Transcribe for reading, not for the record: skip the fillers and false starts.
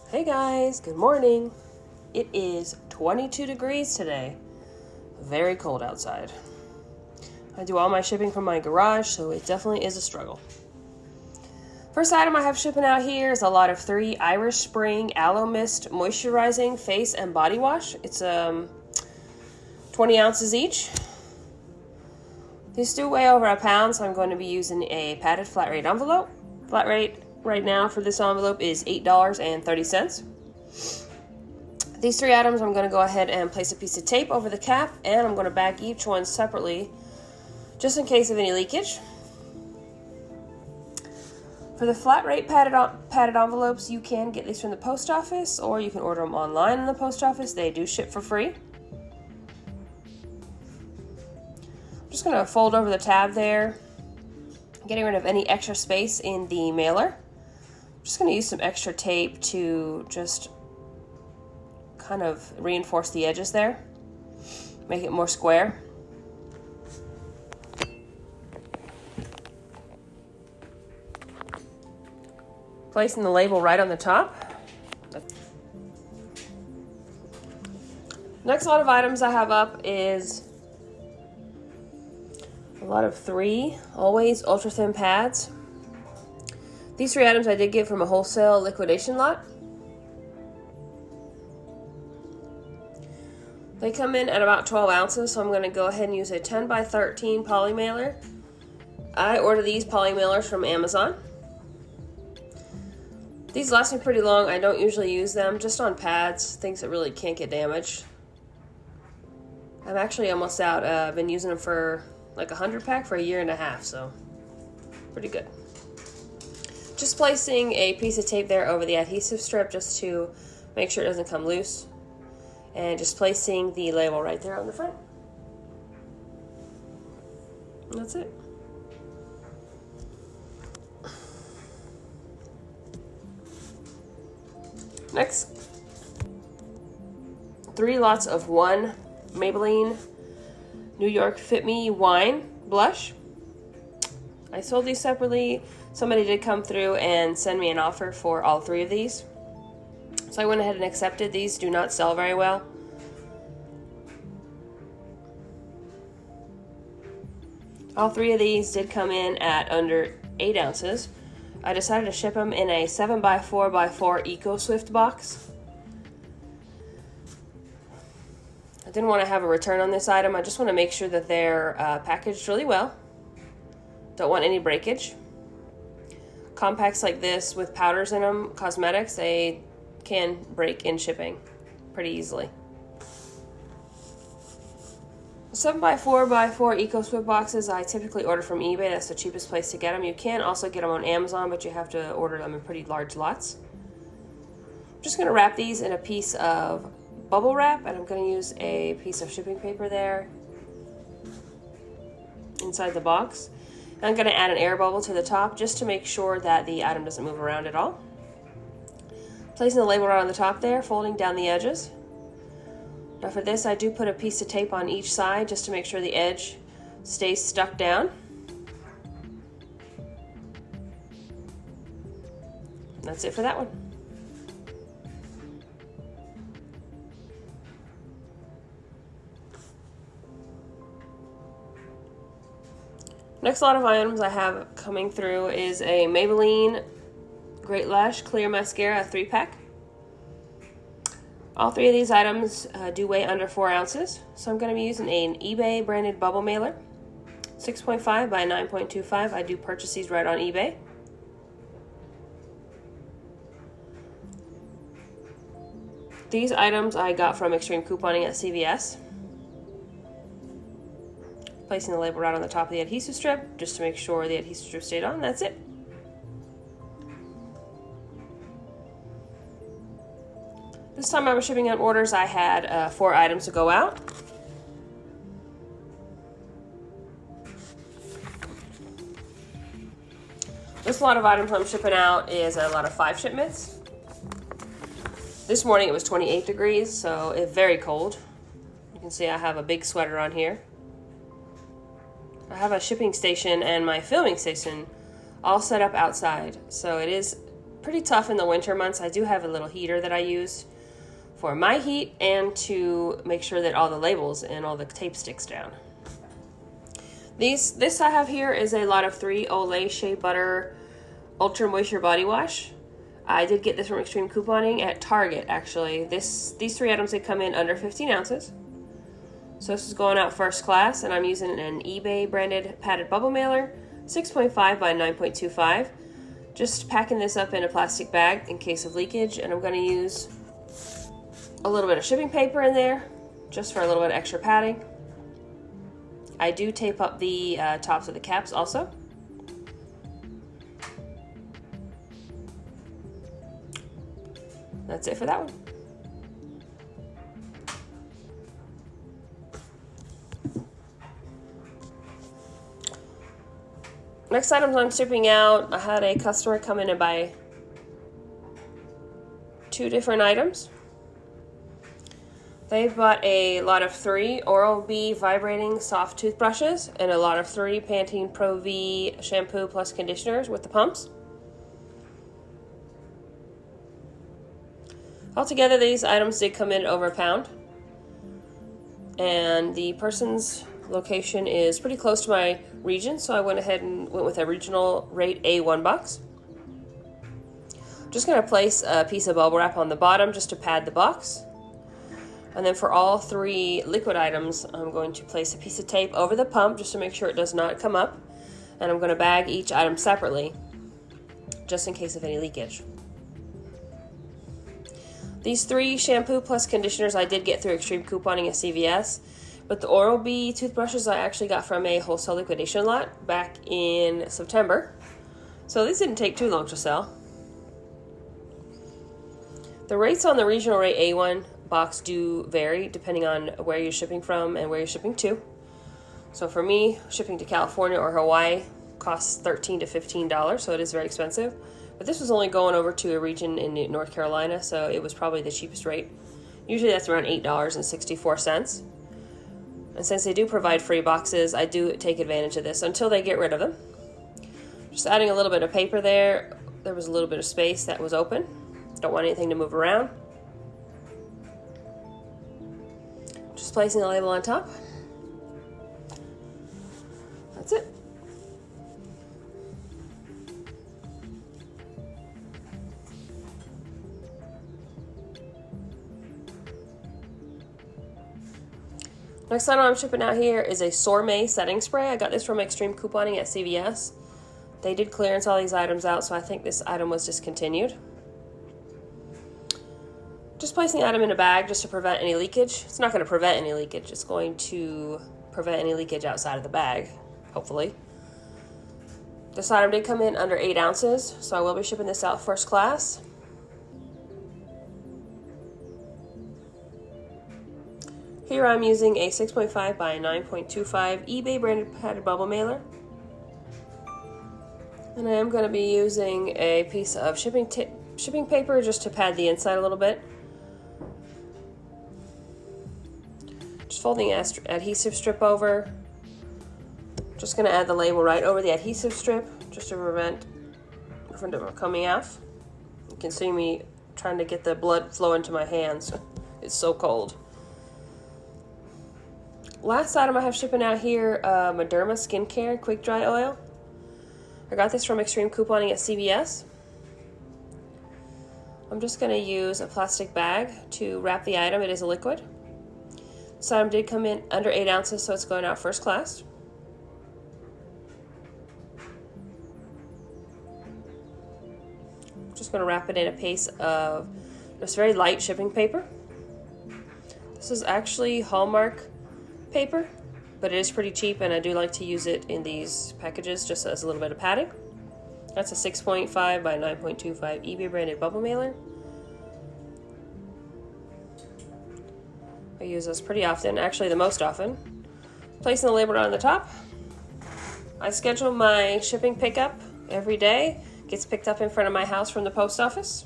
Hey guys, good morning. It is 22 degrees today. Very cold outside. I do all my shipping from my garage, so it definitely is a struggle. First item I have shipping out here is a lot of 3 Irish Spring Aloe Mist Moisturizing Face and Body Wash. It's 20 ounces each. These do weigh over a pound, so I'm going to be using a padded flat rate envelope. Flat rate right now for this envelope is $8.30. These 3 items, I'm going to go ahead and place a piece of tape over the cap, and I'm going to bag each one separately just in case of any leakage. For the flat rate padded envelopes, you can get these from the post office, or you can order them online in the post office. They do ship for free. I'm just going to fold over the tab there, getting rid of any extra space in the mailer. I'm just going to use some extra tape to just kind of reinforce the edges there, make it more square. Placing the label right on the top. Next lot of items I have up is a lot of 3 Always Ultra Thin pads. These 3 items I did get from a wholesale liquidation lot. They come in at about 12 ounces, so I'm going to go ahead and use a 10 by 13 poly mailer. I order these poly mailers from Amazon. These last me pretty long. I don't usually use them, just on pads, things that really can't get damaged. I'm actually almost out. I've been using them for like a 100 pack for a year and a half, so pretty good. Just placing a piece of tape there over the adhesive strip just to make sure it doesn't come loose. And just placing the label right there on the front. And that's it. Next, 3 lots of 1 Maybelline New York Fit Me Wine Blush. I sold these separately. Somebody did come through and send me an offer for all 3 of these. So I went ahead and accepted. These do not sell very well. All 3 of these did come in at under 8 ounces. I decided to ship them in a 7x4x4 EcoSwift box. I didn't want to have a return on this item. I just want to make sure that they're packaged really well. Don't want any breakage. Compacts like this with powders in them, cosmetics, they can break in shipping pretty easily. 7x4x4 EcoSwift boxes I typically order from eBay. That's the cheapest place to get them. You can also get them on Amazon, but you have to order them in pretty large lots. I'm just going to wrap these in a piece of bubble wrap, and I'm going to use a piece of shipping paper there inside the box. And I'm going to add an air bubble to the top just to make sure that the item doesn't move around at all. Placing the label right on the top there, folding down the edges. Now for this, I do put a piece of tape on each side just to make sure the edge stays stuck down. And that's it for that one. Next lot of items I have coming through is a Maybelline Great Lash Clear Mascara 3-pack. All 3 of these items do weigh under 4 ounces, so I'm going to be using an eBay branded bubble mailer, 6.5 by 9.25. I do purchase these right on eBay. These items I got from Extreme Couponing at CVS. Placing the label right on the top of the adhesive strip just to make sure the adhesive strip stayed on. That's it. This time I was shipping out orders, I had 4 items to go out. This lot of items I'm shipping out is a lot of 5 shipments. This morning it was 28 degrees, so it's very cold. You can see I have a big sweater on here. I have a shipping station and my filming station all set up outside, so it is pretty tough in the winter months. I do have a little heater that I use for my heat and to make sure that all the labels and all the tape sticks down. This I have here is a lot of 3 Olay Shea Butter Ultra Moisture Body Wash. I did get this from Extreme Couponing at Target, actually. These 3 items, they come in under 15 ounces. So this is going out first class, and I'm using an eBay branded padded bubble mailer, 6.5 by 9.25. Just packing this up in a plastic bag in case of leakage, and I'm going to use a little bit of shipping paper in there, just for a little bit of extra padding. I do tape up the tops of the caps also. That's it for that one. Next items I'm shipping out, I had a customer come in and buy 2 different items. They bought a lot of 3 Oral-B vibrating soft toothbrushes and a lot of 3 Pantene Pro V shampoo plus conditioners with the pumps. Altogether, these items did come in over £1, and the person's location is pretty close to my region, so I went ahead and went with a regional rate A1 box. Just going to place a piece of bubble wrap on the bottom just to pad the box. And then for all 3 liquid items, I'm going to place a piece of tape over the pump just to make sure it does not come up. And I'm going to bag each item separately, just in case of any leakage. These 3 shampoo plus conditioners I did get through Extreme Couponing at CVS, but the Oral-B toothbrushes I actually got from a wholesale liquidation lot back in September. So these didn't take too long to sell. The rates on the regional rate A1 box do vary depending on where you're shipping from and where you're shipping to. So for me, shipping to California or Hawaii costs $13 to $15, so it is very expensive. But this was only going over to a region in North Carolina, so it was probably the cheapest rate. Usually that's around $8.64. And since they do provide free boxes, I do take advantage of this until they get rid of them. Just adding a little bit of paper there. There was a little bit of space that was open. Don't want anything to move around. Just placing the label on top. That's it. Next item I'm shipping out here is a Sorme setting spray. I got this from Extreme Couponing at CVS. They did clearance all these items out, so I think this item was discontinued. Just placing the item in a bag just to prevent any leakage. It's not going to prevent any leakage. It's going to prevent any leakage outside of the bag, hopefully. This item did come in under 8 ounces, so I will be shipping this out first class. Here I'm using a 6.5 by 9.25 eBay branded padded bubble mailer. And I am going to be using a piece of shipping paper just to pad the inside a little bit. Just folding adhesive strip over. Just going to add the label right over the adhesive strip just to prevent it from coming off. You can see me trying to get the blood flow into my hands. It's so cold. Last item I have shipping out here, Mederma Skincare Quick Dry Oil. I got this from Extreme Couponing at CVS. I'm just going to use a plastic bag to wrap the item. It is a liquid. This item did come in under 8 ounces, so it's going out first class. Just going to wrap it in a piece of just very light shipping paper. This is actually Hallmark paper, but it is pretty cheap, and I do like to use it in these packages just as a little bit of padding. That's a 6.5 by 9.25 eBay branded bubble mailer. I use this pretty often, actually the most often. Placing the label on the top. I schedule my shipping pickup every day. It gets picked up in front of my house from the post office.